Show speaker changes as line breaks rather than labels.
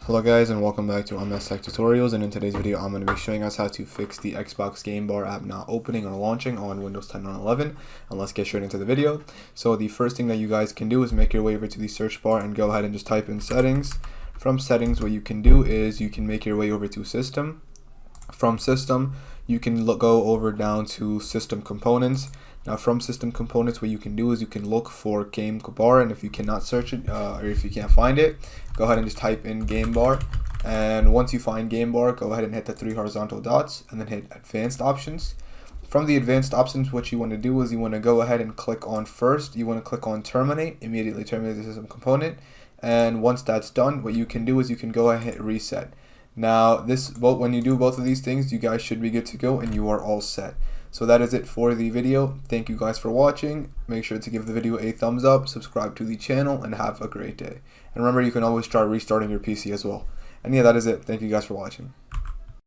Hello guys, and welcome back to MS Tech Tutorials, and in today's video I'm going to be showing us how to fix the Xbox Game Bar app not opening or launching on Windows 10 and 11. And let's get straight into the video. So the first thing that you guys can do is make your way over to the search bar and go ahead and just type in settings. From settings, what you can do is you can make your way over to system. From system, you can go over down to system components. Now from system components, what you can do is you can look for Game Bar, and if you cannot search it or if you can't find it, go ahead and just type in Game Bar. And once you find Game Bar, go ahead and hit the three horizontal dots and then hit advanced options. From the advanced options, what you want to do is you want to go ahead and click on first. You want to click on terminate, immediately terminate the system component. And once that's done, what you can do is you can go ahead and hit reset. Now when you do both of these things, you guys should be good to go and you are all set. So that is it for the video. Thank you guys for watching. Make sure to give the video a thumbs up, subscribe to the channel, and have a great day. And remember, you can always try restarting your PC as well. And yeah, that is it. Thank you guys for watching.